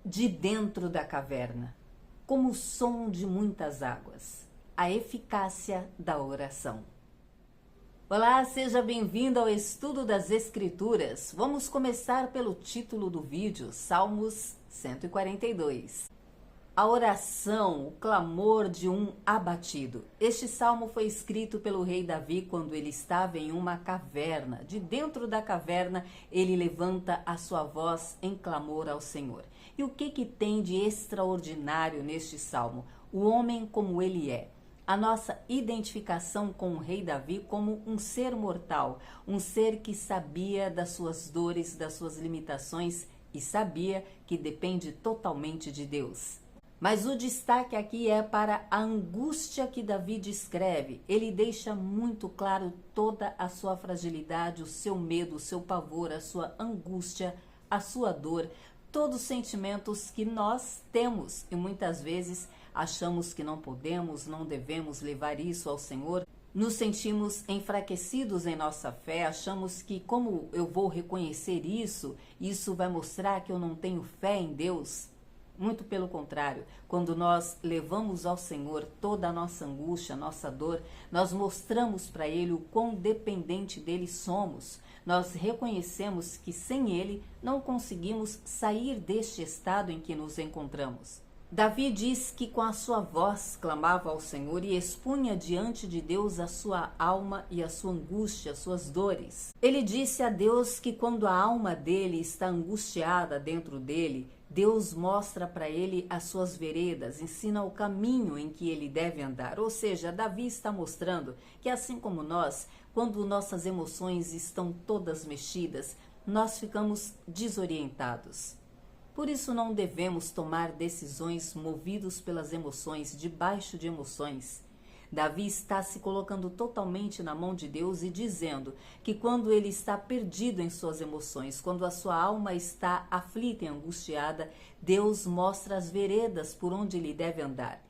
De dentro da caverna, como o som de muitas águas, a eficácia da oração. Olá, seja bem-vindo ao estudo das Escrituras. Vamos começar pelo título do vídeo, Salmos 142. A oração, o clamor de um abatido. Este salmo foi escrito pelo rei Davi quando ele estava em uma caverna. De dentro da caverna, ele levanta a sua voz em clamor ao Senhor. E o que tem de extraordinário neste salmo? O homem como ele é. A nossa identificação com o rei Davi como um ser mortal, um ser que sabia das suas dores, das suas limitações e sabia que depende totalmente de Deus. Mas o destaque aqui é para a angústia que Davi descreve. Ele deixa muito claro toda a sua fragilidade, o seu medo, o seu pavor, a sua angústia, a sua dor, todos os sentimentos que nós temos e muitas vezes achamos que não podemos, não devemos levar isso ao Senhor. Nos sentimos enfraquecidos em nossa fé, achamos que como eu vou reconhecer isso, isso vai mostrar que eu não tenho fé em Deus. Muito pelo contrário, quando nós levamos ao Senhor toda a nossa angústia, a nossa dor, nós mostramos para Ele o quão dependente dele somos. Nós reconhecemos que sem Ele não conseguimos sair deste estado em que nos encontramos. Davi diz que com a sua voz clamava ao Senhor e expunha diante de Deus a sua alma e a sua angústia, as suas dores. Ele disse a Deus que quando a alma dele está angustiada dentro dele, Deus mostra para ele as suas veredas, ensina o caminho em que ele deve andar. Ou seja, Davi está mostrando que assim como nós, quando nossas emoções estão todas mexidas, nós ficamos desorientados. Por isso não devemos tomar decisões movidos pelas emoções, debaixo de emoções. Davi está se colocando totalmente na mão de Deus e dizendo que quando ele está perdido em suas emoções, quando a sua alma está aflita e angustiada, Deus mostra as veredas por onde ele deve andar.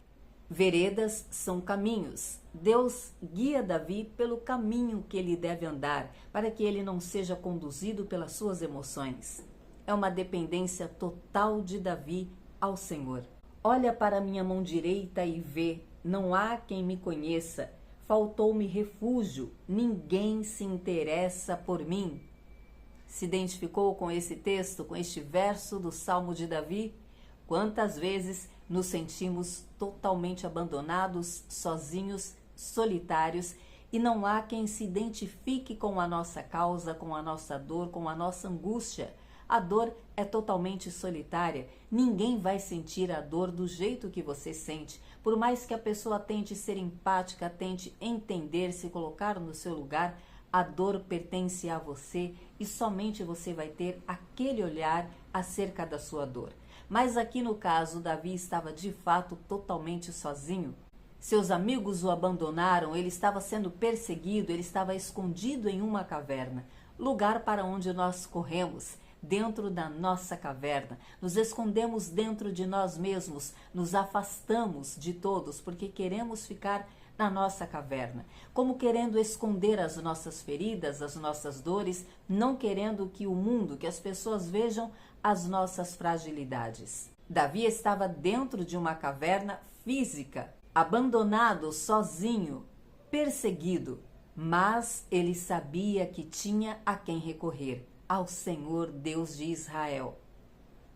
Veredas são caminhos. Deus guia Davi pelo caminho que ele deve andar, para que ele não seja conduzido pelas suas emoções. É uma dependência total de Davi ao Senhor. Olha para minha mão direita e vê, não há quem me conheça, faltou-me refúgio, ninguém se interessa por mim. Se identificou com esse texto, com este verso do Salmo de Davi? Quantas vezes nos sentimos totalmente abandonados, sozinhos, solitários, e não há quem se identifique com a nossa causa, com a nossa dor, com a nossa angústia. A dor é totalmente solitária, ninguém vai sentir a dor do jeito que você sente. Por mais que a pessoa tente ser empática, tente entender, se colocar no seu lugar, a dor pertence a você e somente você vai ter aquele olhar acerca da sua dor. Mas aqui no caso, Davi estava de fato totalmente sozinho. Seus amigos o abandonaram, ele estava sendo perseguido, ele estava escondido em uma caverna, lugar para onde nós corremos. Dentro da nossa caverna, nos escondemos dentro de nós mesmos, nos afastamos de todos porque queremos ficar na nossa caverna, como querendo esconder as nossas feridas, as nossas dores, não querendo que o mundo, que as pessoas vejam as nossas fragilidades. Davi estava dentro de uma caverna física, abandonado, sozinho, perseguido, mas ele sabia que tinha a quem recorrer. Ao Senhor Deus de Israel,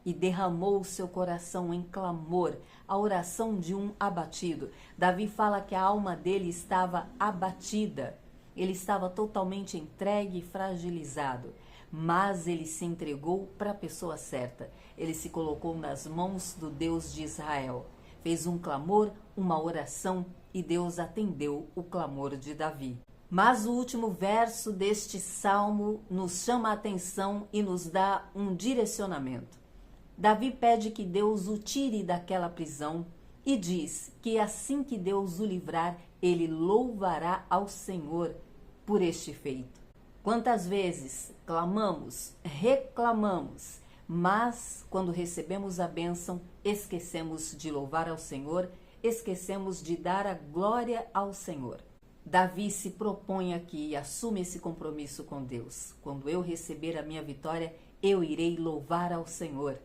e derramou o seu coração em clamor, a oração de um abatido. Davi fala que a alma dele estava abatida, ele estava totalmente entregue e fragilizado, mas ele se entregou para a pessoa certa, ele se colocou nas mãos do Deus de Israel, fez um clamor, uma oração, e Deus atendeu o clamor de Davi. Mas o último verso deste salmo nos chama a atenção e nos dá um direcionamento. Davi pede que Deus o tire daquela prisão e diz que assim que Deus o livrar, ele louvará ao Senhor por este feito. Quantas vezes clamamos, reclamamos, mas quando recebemos a bênção, esquecemos de louvar ao Senhor, esquecemos de dar a glória ao Senhor. Davi se propõe aqui e assume esse compromisso com Deus. Quando eu receber a minha vitória, eu irei louvar ao Senhor.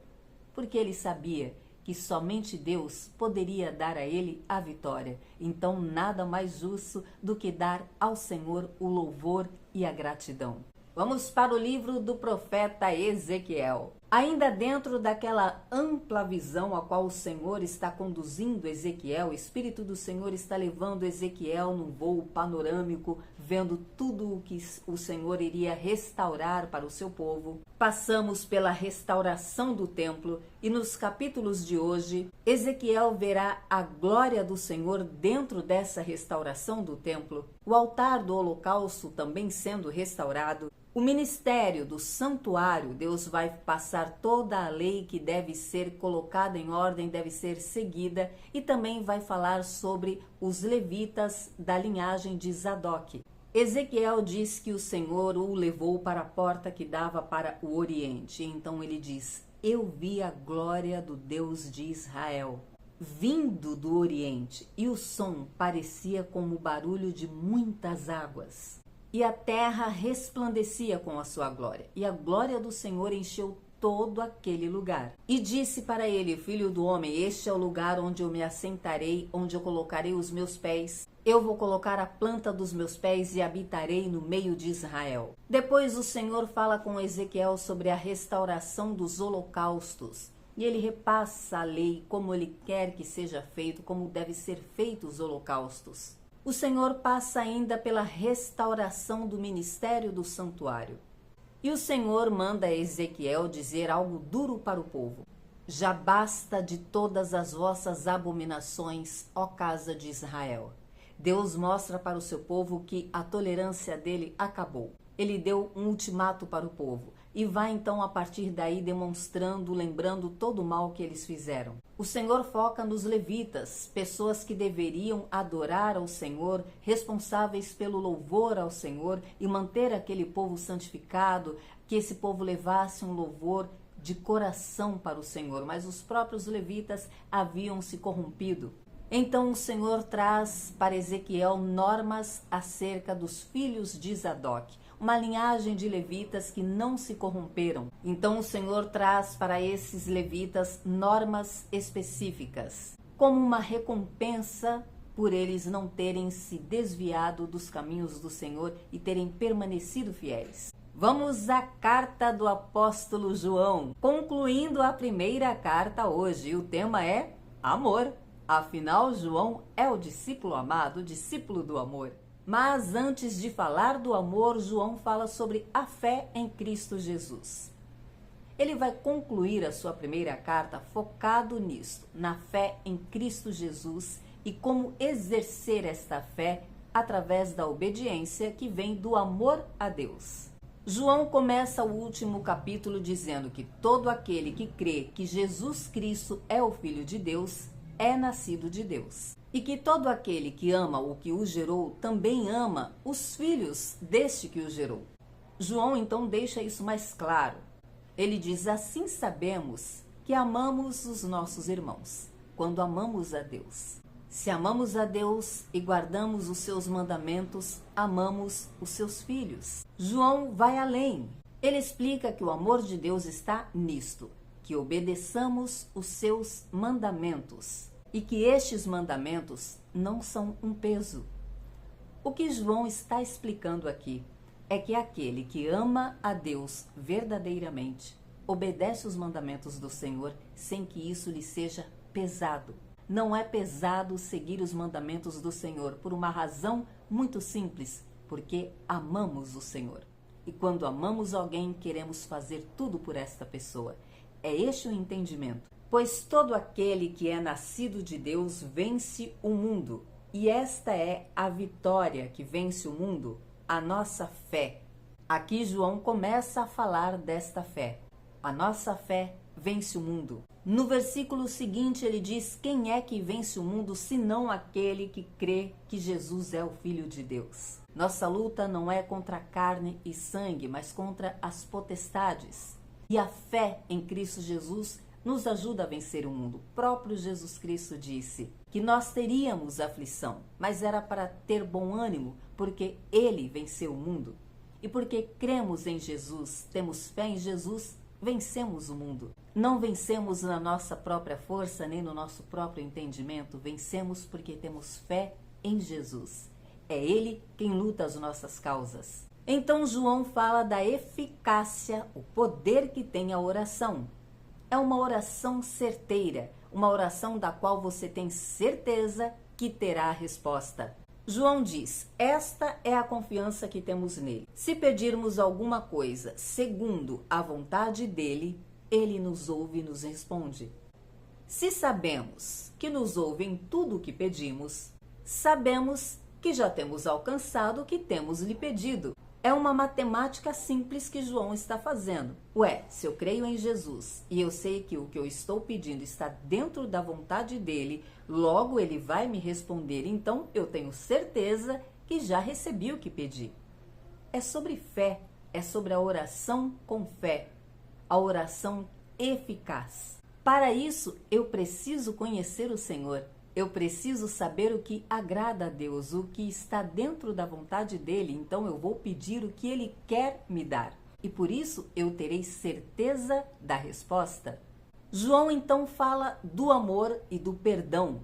porque ele sabia que somente Deus poderia dar a ele a vitória. Então, nada mais justo do que dar ao Senhor o louvor e a gratidão. Vamos para o livro do profeta Ezequiel. Ainda dentro daquela ampla visão a qual o Senhor está conduzindo Ezequiel, o Espírito do Senhor está levando Ezequiel num voo panorâmico, vendo tudo o que o Senhor iria restaurar para o seu povo. Passamos pela restauração do templo e nos capítulos de hoje, Ezequiel verá a glória do Senhor dentro dessa restauração do templo, o altar do holocausto também sendo restaurado. O ministério do santuário, Deus vai passar toda a lei que deve ser colocada em ordem, deve ser seguida, e também vai falar sobre os levitas da linhagem de Zadok. Ezequiel diz que o Senhor o levou para a porta que dava para o Oriente. Então ele diz: eu vi a glória do Deus de Israel vindo do Oriente, e o som parecia como o barulho de muitas águas. E a terra resplandecia com a sua glória, e a glória do Senhor encheu todo aquele lugar. E disse para ele: filho do homem, este é o lugar onde eu me assentarei, onde eu colocarei os meus pés. Eu vou colocar a planta dos meus pés e habitarei no meio de Israel. Depois o Senhor fala com Ezequiel sobre a restauração dos holocaustos. E ele repassa a lei, como ele quer que seja feito, como deve ser feito os holocaustos. O Senhor passa ainda pela restauração do ministério do santuário. E o Senhor manda a Ezequiel dizer algo duro para o povo: já basta de todas as vossas abominações, ó casa de Israel. Deus mostra para o seu povo que a tolerância dele acabou. Ele deu um ultimato para o povo e vai então a partir daí demonstrando, lembrando todo o mal que eles fizeram. O Senhor foca nos levitas, pessoas que deveriam adorar ao Senhor, responsáveis pelo louvor ao Senhor e manter aquele povo santificado, que esse povo levasse um louvor de coração para o Senhor, mas os próprios levitas haviam se corrompido. Então o Senhor traz para Ezequiel normas acerca dos filhos de Zadok, uma linhagem de levitas que não se corromperam. Então o Senhor traz para esses levitas normas específicas, como uma recompensa por eles não terem se desviado dos caminhos do Senhor e terem permanecido fiéis. Vamos à carta do apóstolo João, concluindo a primeira carta hoje. O tema é amor. Afinal, João é o discípulo amado, o discípulo do amor. Mas antes de falar do amor, João fala sobre a fé em Cristo Jesus. Ele vai concluir a sua primeira carta focado nisto, na fé em Cristo Jesus e como exercer esta fé através da obediência que vem do amor a Deus. João começa o último capítulo dizendo que todo aquele que crê que Jesus Cristo é o Filho de Deus é nascido de Deus. E que todo aquele que ama o que o gerou também ama os filhos deste que o gerou. João então deixa isso mais claro. Ele diz: assim sabemos que amamos os nossos irmãos, quando amamos a Deus. Se amamos a Deus e guardamos os seus mandamentos, amamos os seus filhos. João vai além. Ele explica que o amor de Deus está nisto, que obedeçamos os seus mandamentos e que estes mandamentos não são um peso. O que João está explicando aqui é que aquele que ama a Deus verdadeiramente obedece os mandamentos do Senhor sem que isso lhe seja pesado. Não é pesado seguir os mandamentos do Senhor por uma razão muito simples, porque amamos o Senhor. E quando amamos alguém, queremos fazer tudo por esta pessoa. É este o entendimento. Pois todo aquele que é nascido de Deus vence o mundo. E esta é a vitória que vence o mundo, a nossa fé. Aqui João começa a falar desta fé. A nossa fé vence o mundo. No versículo seguinte ele diz: quem é que vence o mundo senão aquele que crê que Jesus é o Filho de Deus? Nossa luta não é contra carne e sangue, mas contra as potestades. E a fé em Cristo Jesus nos ajuda a vencer o mundo. O próprio Jesus Cristo disse que nós teríamos aflição, mas era para ter bom ânimo, porque Ele venceu o mundo. E porque cremos em Jesus, temos fé em Jesus, vencemos o mundo. Não vencemos na nossa própria força, nem no nosso próprio entendimento. Vencemos porque temos fé em Jesus. É Ele quem luta as nossas causas. Então João fala da eficácia, o poder que tem a oração. É uma oração certeira, uma oração da qual você tem certeza que terá a resposta. João diz, esta é a confiança que temos nele. Se pedirmos alguma coisa segundo a vontade dele, ele nos ouve e nos responde. Se sabemos que nos ouve em tudo o que pedimos, sabemos que já temos alcançado o que temos lhe pedido. É uma matemática simples que João está fazendo. Se eu creio em Jesus e eu sei que o que eu estou pedindo está dentro da vontade dele, logo ele vai me responder, então eu tenho certeza que já recebi o que pedi. É sobre fé, é sobre a oração com fé, a oração eficaz. Para isso, eu preciso conhecer o Senhor. Eu preciso saber o que agrada a Deus, o que está dentro da vontade dele, então eu vou pedir o que ele quer me dar. E por isso eu terei certeza da resposta. João então fala do amor e do perdão.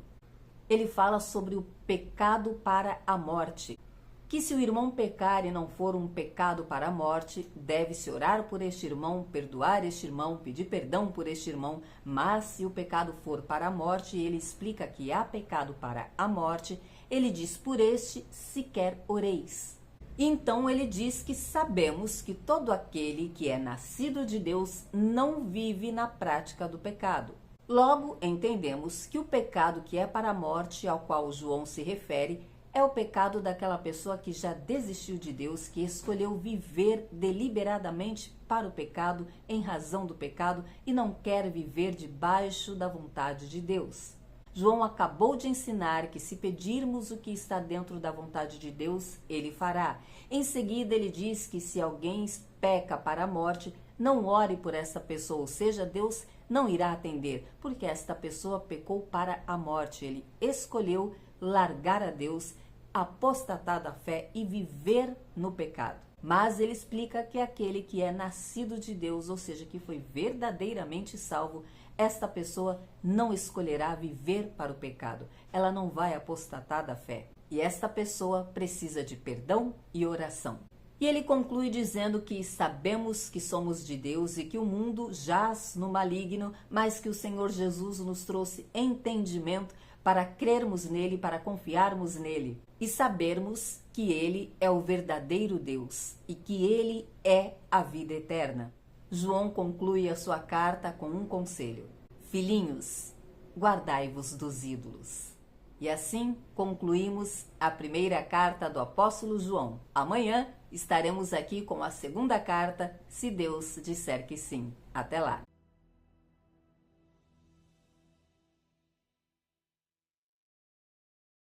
Ele fala sobre o pecado para a morte. Que se o irmão pecar e não for um pecado para a morte, deve-se orar por este irmão, perdoar este irmão, pedir perdão por este irmão, mas se o pecado for para a morte, ele explica que há pecado para a morte, ele diz por este sequer oreis. Então ele diz que sabemos que todo aquele que é nascido de Deus não vive na prática do pecado. Logo, entendemos que o pecado que é para a morte, ao qual João se refere, é o pecado daquela pessoa que já desistiu de Deus, que escolheu viver deliberadamente para o pecado, em razão do pecado, e não quer viver debaixo da vontade de Deus. João acabou de ensinar que se pedirmos o que está dentro da vontade de Deus, ele fará. Em seguida, ele diz que se alguém peca para a morte, não ore por essa pessoa, ou seja, Deus não irá atender, porque esta pessoa pecou para a morte. Ele escolheu largar a Deus, apostatar da fé e viver no pecado. Mas ele explica que aquele que é nascido de Deus, ou seja, que foi verdadeiramente salvo, esta pessoa não escolherá viver para o pecado. Ela não vai apostatar da fé. E esta pessoa precisa de perdão e oração. E ele conclui dizendo que sabemos que somos de Deus e que o mundo jaz no maligno, mas que o Senhor Jesus nos trouxe entendimento para crermos nele, para confiarmos nele e sabermos que ele é o verdadeiro Deus e que ele é a vida eterna. João conclui a sua carta com um conselho: filhinhos, guardai-vos dos ídolos. E assim concluímos a primeira carta do apóstolo João. Amanhã estaremos aqui com a segunda carta, se Deus disser que sim. Até lá!